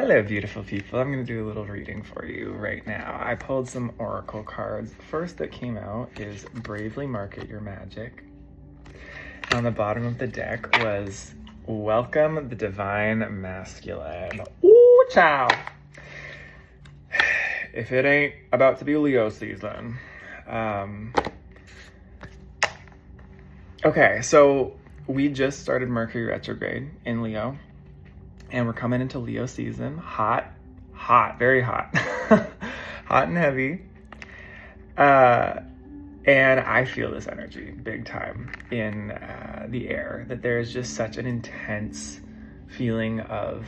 Hello, beautiful people. I'm going to do a little reading for you right now. I pulled some oracle cards. First that came out is Bravely Market Your Magic. On the bottom of the deck was Welcome the Divine Masculine. Ooh, ciao. If it ain't about to be Leo season. Okay, so we just started Mercury retrograde in Leo. And we're coming into Leo season, hot, very hot, hot and heavy. And I feel this energy big time in the air, that there is just such an intense feeling of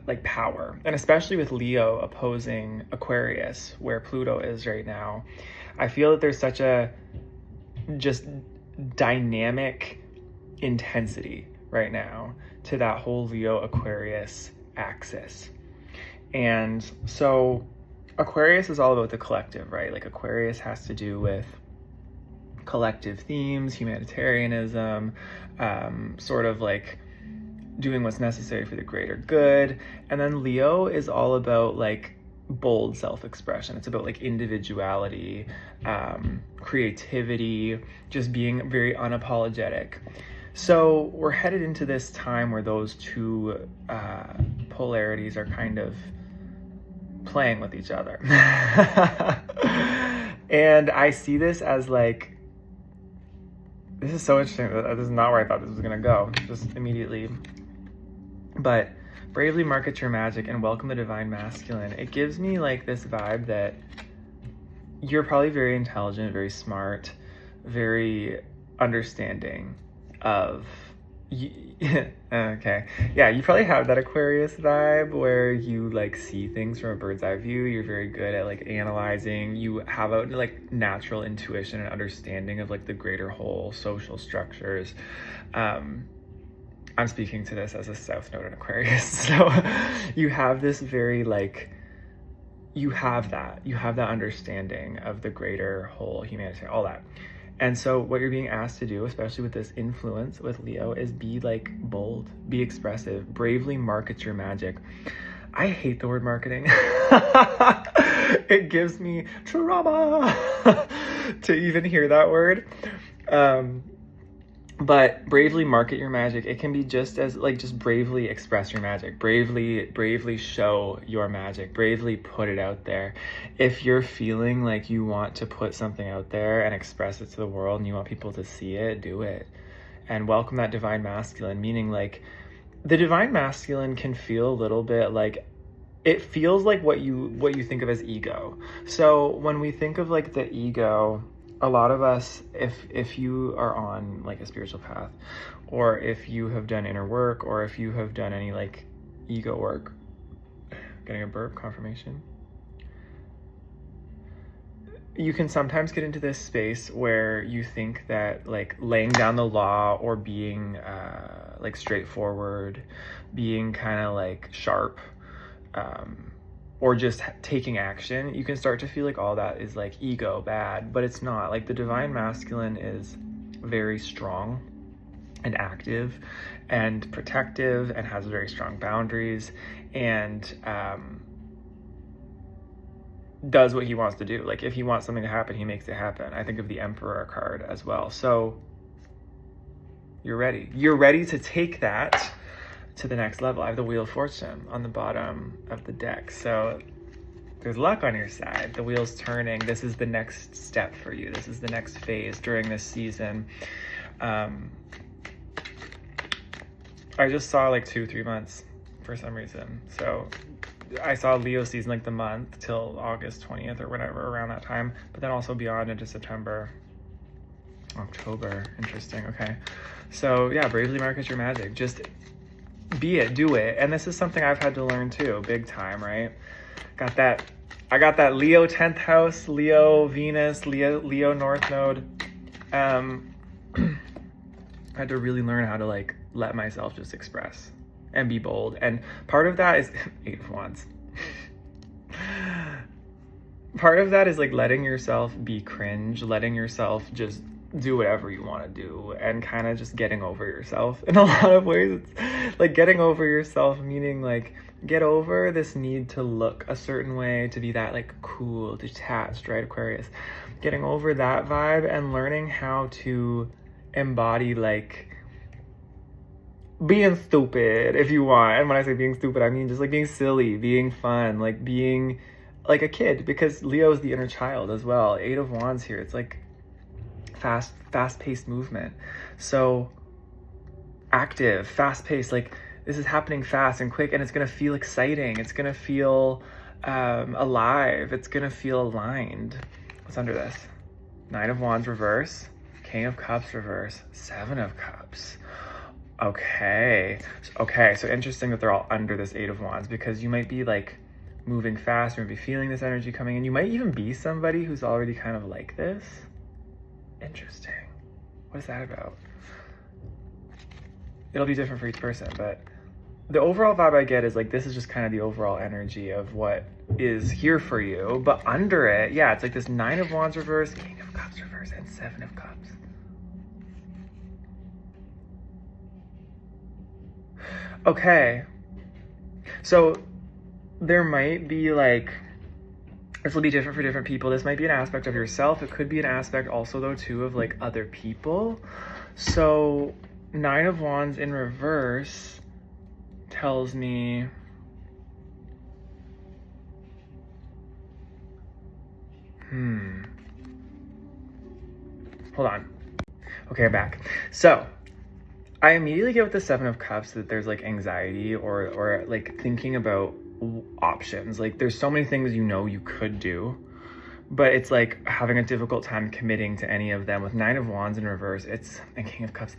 like power. And especially with Leo opposing Aquarius, where Pluto is right now, I feel that there's such a just dynamic intensity right now to that whole Leo Aquarius axis. And so Aquarius is all about the collective, right? Like Aquarius has to do with collective themes, humanitarianism, sort of like doing what's necessary for the greater good. And then Leo is all about like bold self-expression. It's about like individuality, creativity, just being very unapologetic. So we're headed into this time where those two polarities are kind of playing with each other. And I see this as like, this is so interesting. This is not where I thought this was going to go, just immediately. But Bravely Market Your Magic and Welcome the Divine Masculine. It gives me like this vibe that you're probably very intelligent, very smart, very understanding of okay, yeah, you probably have that Aquarius vibe where you like see things from a bird's eye view. You're very good at like analyzing. You have a like natural intuition and understanding of like the greater whole, social structures. I'm speaking to this as a South Node in Aquarius, so you have this very like, you have that understanding of the greater whole, humanity, all that. And so what you're being asked to do, especially with this influence with Leo, is be like bold, be expressive, bravely market your magic. I hate the word marketing. It gives me trauma to even hear that word. But bravely market your magic. It can be just as like, just bravely express your magic, bravely show your magic, bravely put it out there. If you're feeling like you want to put something out there and express it to the world and you want people to see it, do it. And welcome that divine masculine, meaning like the divine masculine can feel a little bit like, it feels like what you think of as ego. So when we think of like the ego, a lot of us, if you are on like a spiritual path, or if you have done inner work, or if you have done any like ego work, getting a burp confirmation, you can sometimes get into this space where you think that like laying down the law or being like straightforward, being kind of like sharp, or just taking action, you can start to feel like all that is like ego bad, but it's not. Like the divine masculine is very strong and active and protective and has very strong boundaries and does what he wants to do. Like if he wants something to happen, he makes it happen. I think of the Emperor card as well. So you're ready to take that to the next level. I have the Wheel of Fortune on the bottom of the deck. So there's luck on your side. The wheel's turning. This is the next step for you. This is the next phase during this season. I just saw like 2-3 months for some reason. So I saw Leo season like the month till August 20th or whatever, around that time, but then also beyond into September, October. Interesting. Okay. So yeah, bravely market your magic. Just be it, do it. And this is something I've had to learn too, big time, right? I got that Leo 10th house, Leo Venus, Leo North Node. I had to really learn how to like let myself just express and be bold. And part of that is 8 of Wands. Part of that is like letting yourself be cringe, letting yourself just do whatever you want to do, and kind of just getting over yourself. In a lot of ways, it's like getting over yourself, meaning like get over this need to look a certain way, to be that like cool, detached, right, Aquarius? Getting over that vibe and learning how to embody like being stupid if you want. And when I say being stupid, I mean just like being silly, being fun, like being like a kid, because Leo is the inner child as well. 8 of Wands here. It's like fast-paced movement. So active, fast-paced, like this is happening fast and quick, and it's going to feel exciting. It's going to feel alive. It's going to feel aligned. What's under this? 9 of Wands reverse, King of Cups reverse, 7 of Cups. Okay, so interesting that they're all under this 8 of Wands, because you might be like moving fast, you might be feeling this energy coming in. You might even be somebody who's already kind of like this. Interesting. What is that about? It'll be different for each person, but the overall vibe I get is like this is just kind of the overall energy of what is here for you. But under it, yeah, it's like this 9 of Wands reverse, King of Cups reverse, and 7 of Cups. Okay, so there might be like, this will be different for different people. This might be an aspect of yourself. It could be an aspect also though too of like other people. So 9 of Wands in reverse tells me hold on. Okay, I'm back. So I immediately get with the 7 of Cups that there's like anxiety or like thinking about options. Like there's so many things you could do, but it's like having a difficult time committing to any of them. With 9 of Wands in reverse, it's a King of Cups.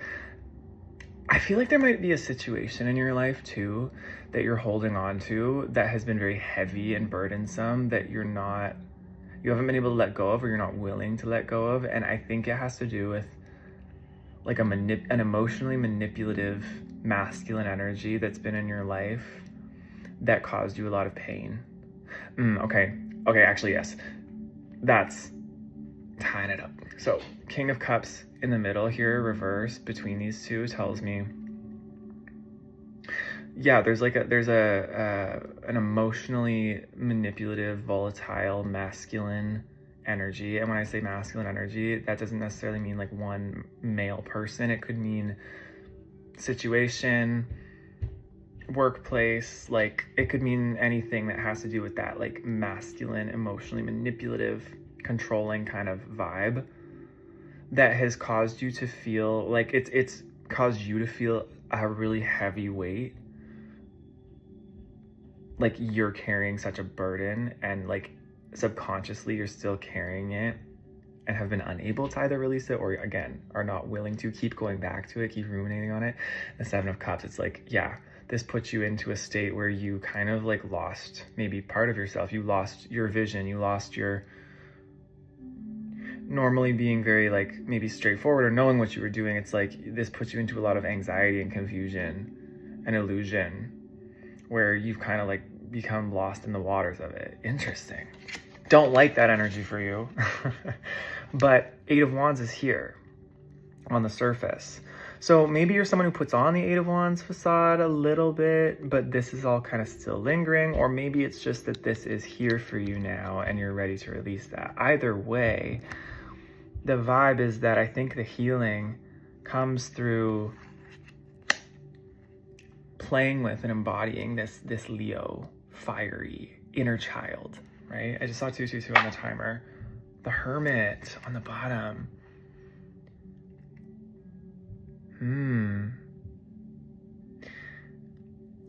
I feel like there might be a situation in your life too that you're holding on to that has been very heavy and burdensome that you haven't been able to let go of, or you're not willing to let go of. And I think it has to do with like an emotionally manipulative masculine energy that's been in your life that caused you a lot of pain. Okay, actually, yes. That's tying it up. So King of Cups in the middle here, reverse between these two, tells me, yeah, there's an emotionally manipulative, volatile, masculine energy. And when I say masculine energy, that doesn't necessarily mean like one male person. It could mean situation, workplace, like it could mean anything that has to do with that like masculine, emotionally manipulative, controlling kind of vibe that has caused you to feel like it's caused you to feel a really heavy weight, like you're carrying such a burden, and like subconsciously you're still carrying it and have been unable to either release it or again are not willing to keep going back to it, keep ruminating on it. The 7 of Cups, it's like, yeah, this puts you into a state where you kind of like lost maybe part of yourself. You lost your vision. You lost your normally being very like maybe straightforward or knowing what you were doing. It's like this puts you into a lot of anxiety and confusion and illusion where you've kind of like become lost in the waters of it. Interesting. Don't like that energy for you. But 8 of Wands is here on the surface. So maybe you're someone who puts on the 8 of Wands facade a little bit, but this is all kind of still lingering, or maybe it's just that this is here for you now and you're ready to release that. Either way, the vibe is that I think the healing comes through playing with and embodying this Leo, fiery inner child, right? I just saw 222 on the timer. The Hermit on the bottom.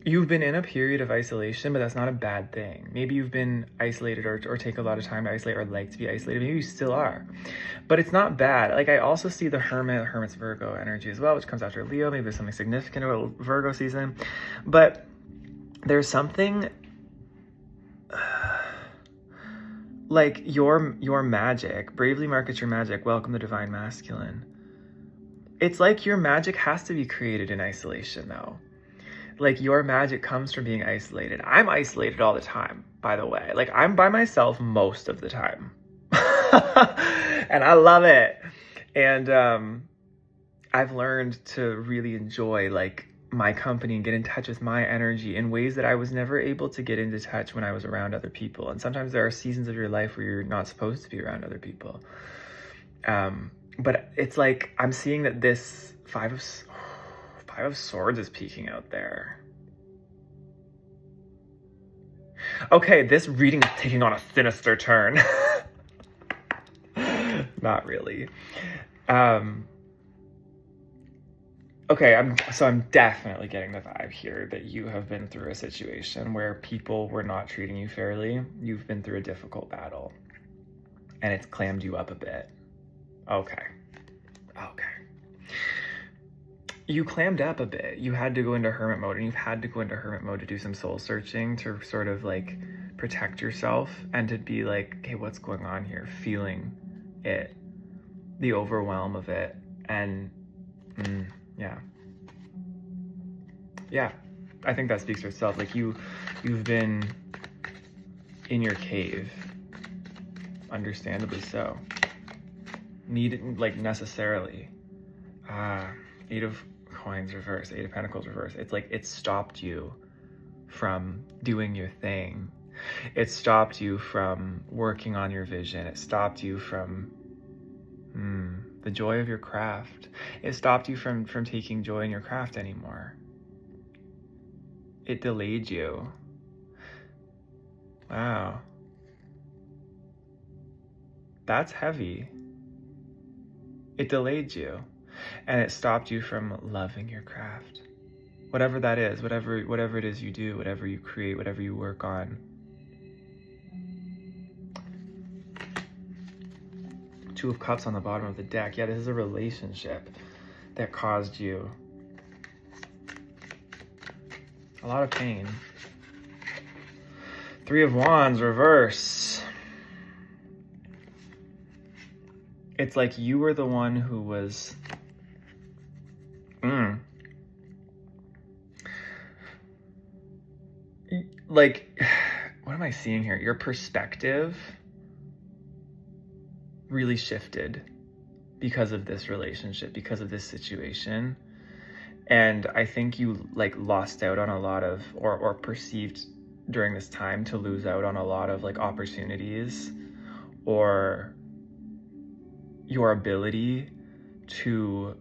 You've been in a period of isolation, but that's not a bad thing. Maybe you've been isolated or take a lot of time to isolate or like to be isolated. Maybe you still are, but it's not bad. Like I also see the Hermit's Virgo energy as well, which comes after Leo. Maybe there's something significant about Virgo season, but there's something like your magic, bravely market your magic, welcome the divine masculine. It's like your magic has to be created in isolation though. Like your magic comes from being isolated. I'm isolated all the time, by the way. Like I'm by myself most of the time. And I love it. And I've learned to really enjoy like my company and get in touch with my energy in ways that I was never able to get into touch when I was around other people. And sometimes there are seasons of your life where you're not supposed to be around other people. But it's like I'm seeing that this Five of Swords is peeking out there. Okay, this reading is taking on a sinister turn. Not really. Okay, I'm definitely getting the vibe here that you have been through a situation where people were not treating you fairly. You've been through a difficult battle, and it's clammed you up a bit. Okay. You clammed up a bit. You had to go into hermit mode, and you've had to go into hermit mode to do some soul searching, to sort of like protect yourself and to be like, okay, what's going on here? Feeling it, the overwhelm of it. And yeah, I think that speaks for itself. Like you've been in your cave, understandably so. Necessarily. Eight of Coins reverse, Eight of Pentacles reverse. It's like it stopped you from doing your thing. It stopped you from working on your vision. It stopped you from the joy of your craft. It stopped you from taking joy in your craft anymore. It delayed you. Wow. That's heavy. It delayed you. And it stopped you from loving your craft. Whatever that is, whatever it is you do, whatever you create, whatever you work on. Two of Cups on the bottom of the deck. Yeah, this is a relationship that caused you a lot of pain. Three of Wands reverse. It's like you were the one who was like, what am I seeing here? Your perspective really shifted because of this relationship, because of this situation. And I think you like lost out on a lot of, or perceived during this time to lose out on a lot of like opportunities, or your ability to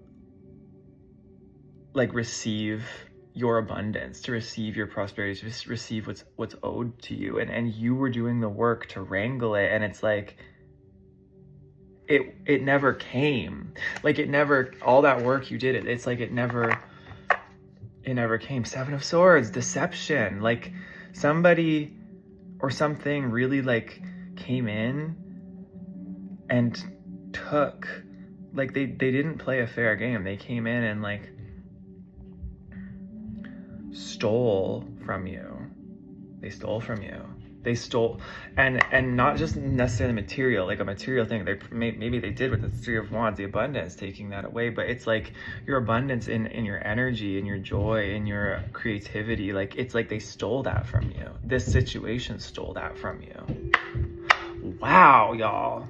like receive your abundance, to receive your prosperity, to receive what's owed to you. And you were doing the work to wrangle it, and it's like it never came. Like it never, all that work you did, it's like it never came. Seven of Swords, deception. Like somebody or something really like came in and took, like they didn't play a fair game. They came in and like stole from you. They stole from you. They stole, and not just necessarily material, like a material thing. Maybe they did with the Three of Wands, the abundance, taking that away. But it's like your abundance in your energy, in your joy, in your creativity. Like it's like they stole that from you. This situation stole that from you. Wow, y'all.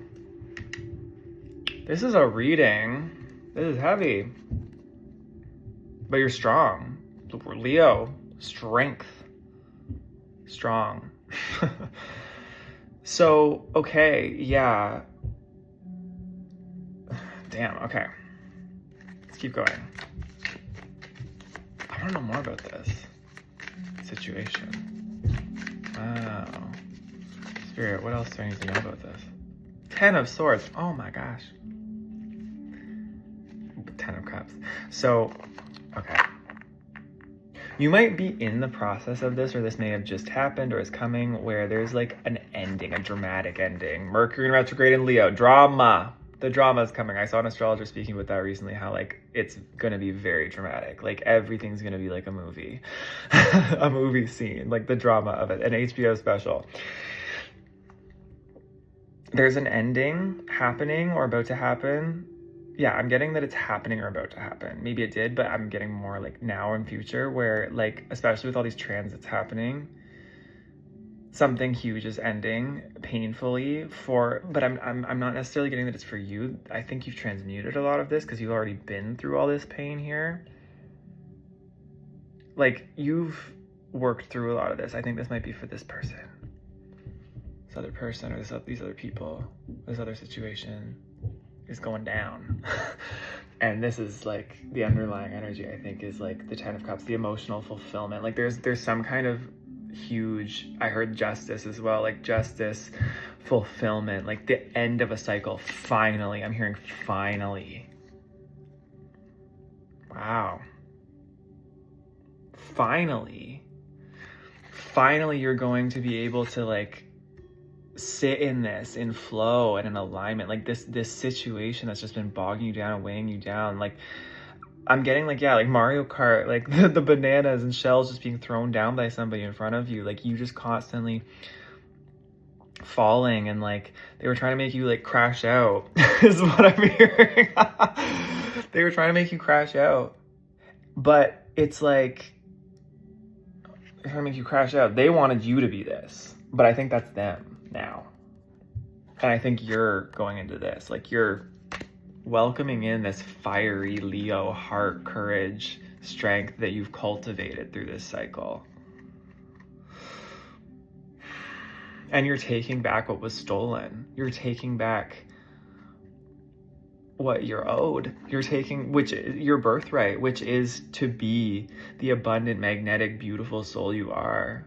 This is a reading. This is heavy. But you're strong. Leo, strength. Strong. So, okay, yeah. Damn, okay. Let's keep going. I want to know more about this situation. Wow. Spirit, what else do I need to know about this? Ten of Swords. Oh my gosh. Ten of Cups. So, okay. You might be in the process of this, or this may have just happened or is coming, where there's like an ending, a dramatic ending. Mercury in retrograde in Leo. Drama. The drama is coming. I saw an astrologer speaking about that recently, how like it's going to be very dramatic. Like everything's going to be like a movie. A movie scene. Like the drama of it. An HBO special. There's an ending happening or about to happen. Yeah, I'm getting that it's happening or about to happen. Maybe it did, but I'm getting more like now and future, where like, especially with all these transits happening, something huge is ending painfully but I'm not necessarily getting that it's for you. I think you've transmuted a lot of this because you've already been through all this pain here. Like, you've worked through a lot of this. I think this might be for this person, this other person, or these other people. This other situation is going down. And this is like the underlying energy, I think, is like the 10 of Cups, the emotional fulfillment. Like there's some kind of huge, I heard justice as well, like justice, fulfillment, like the end of a cycle. Finally, I'm hearing finally. Wow. Finally you're going to be able to like sit in this, in flow and in alignment. Like this situation that's just been bogging you down and weighing you down. Like, I'm getting like, yeah, like Mario Kart, like the bananas and shells just being thrown down by somebody in front of you. Like, you just constantly falling, and like they were trying to make you like crash out is what I'm hearing. They were trying to make you crash out, but it's like they're trying to make you crash out. They wanted you to be this, but I think that's them now. And I think you're going into this, like you're welcoming in this fiery Leo heart, courage, strength that you've cultivated through this cycle. And you're taking back what was stolen. You're taking back what you're owed. You're taking, which your birthright, which is to be the abundant, magnetic, beautiful soul you are.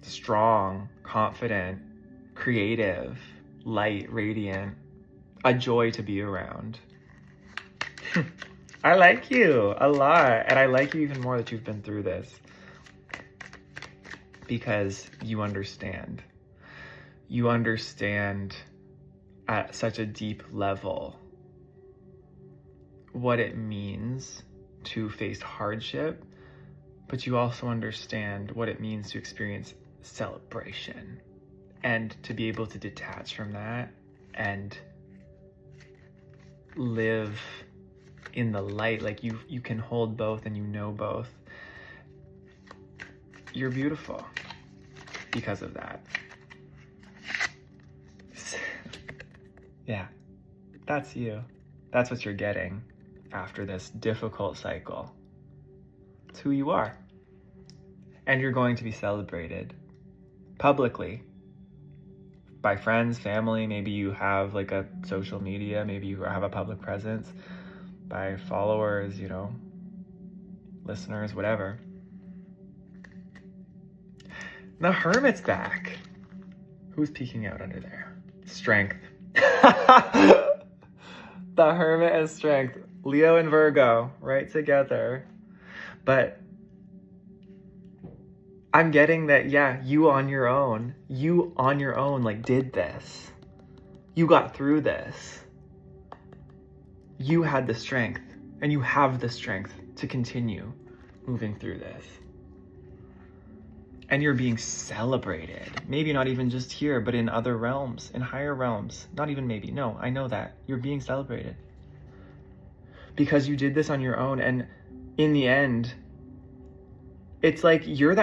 Strong, confident, creative, light, radiant, a joy to be around. I like you a lot, and I like you even more that you've been through this, because you understand. You understand at such a deep level what it means to face hardship, but you also understand what it means to experience celebration and to be able to detach from that and live in the light. Like you can hold both, and you know both. You're beautiful because of that. Yeah, that's you. That's what you're getting after this difficult cycle. It's who you are. And you're going to be celebrated publicly by friends, family. Maybe you have like a social media, maybe you have a public presence, by followers, you know, listeners, whatever. The Hermit's back. Who's peeking out under there? Strength. The Hermit and Strength. Leo and Virgo right together. But I'm getting that, yeah, you on your own like did this. You got through this. You had the strength, and you have the strength to continue moving through this. And you're being celebrated. Maybe not even just here, but in other realms, in higher realms. Not even maybe. No, I know that. You're being celebrated. Because you did this on your own, and in the end, it's like you're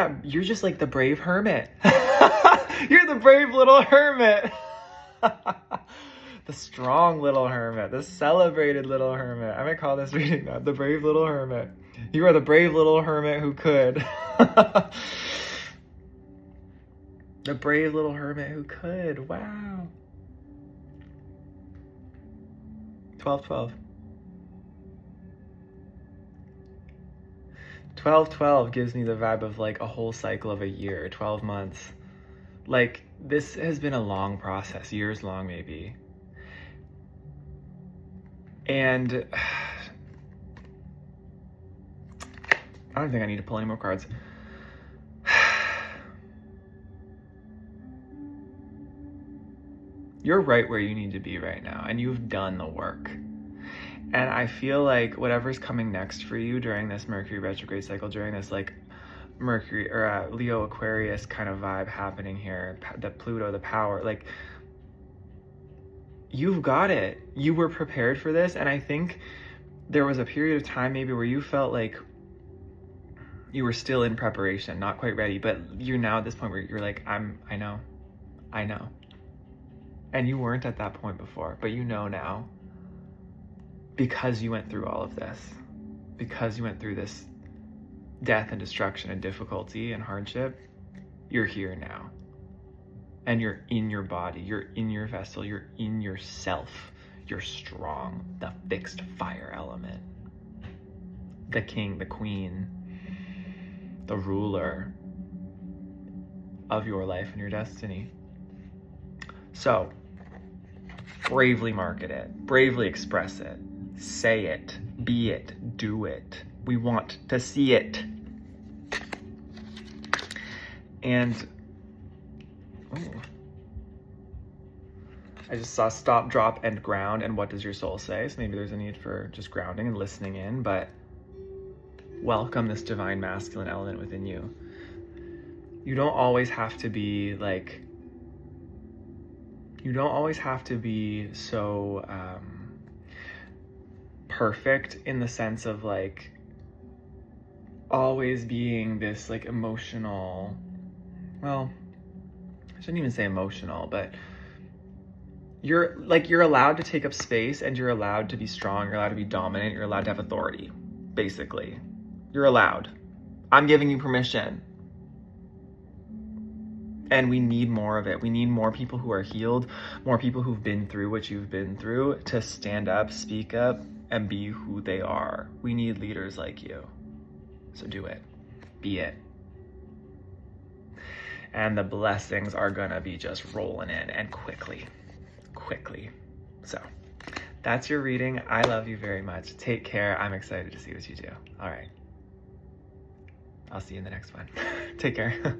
just like the brave hermit. You're the brave little hermit. The strong little hermit, the celebrated little hermit. I might call this reading that, the brave little hermit. You are the brave little hermit who could. The brave little hermit who could. Wow. 12-12. 12-12 gives me the vibe of like a whole cycle of a year, 12 months. Like, this has been a long process, years long maybe. And I don't think I need to pull any more cards. You're right where you need to be right now, and you've done the work. And I feel like whatever's coming next for you during this Mercury retrograde cycle, during this like Mercury or Leo Aquarius kind of vibe happening here, the Pluto, the power, like you've got it. You were prepared for this. And I think there was a period of time maybe where you felt like You were still in preparation, not quite ready, but you're now at this point where you're like, I know. And you weren't at that point before, but you know now, because you went through all of this, because you went through this death and destruction and difficulty and hardship, you're here now. And you're in your body, you're in your vessel, you're in yourself. You're strong, the fixed fire element, the king, the queen, the ruler of your life and your destiny. So, bravely market it, bravely express it, say it, be it, do it. We want to see it. And, I just saw stop, drop, and ground, and what does your soul say? So maybe there's a need for just grounding and listening in, but welcome this divine masculine element within you. You don't always have to be like, you don't always have to be so perfect in the sense of like always being this like emotional, well, I shouldn't even say emotional, but you're allowed to take up space, and you're allowed to be strong, you're allowed to be dominant, you're allowed to have authority, basically. You're allowed. I'm giving you permission. And we need more of it. We need more people who are healed, more people who've been through what you've been through to stand up, speak up, and be who they are. We need leaders like you. So do it. Be it. And the blessings are gonna be just rolling in, and quickly. So that's your reading. I love you very much. Take care. I'm excited to see what you do. All right. I'll see you in the next one. Take care.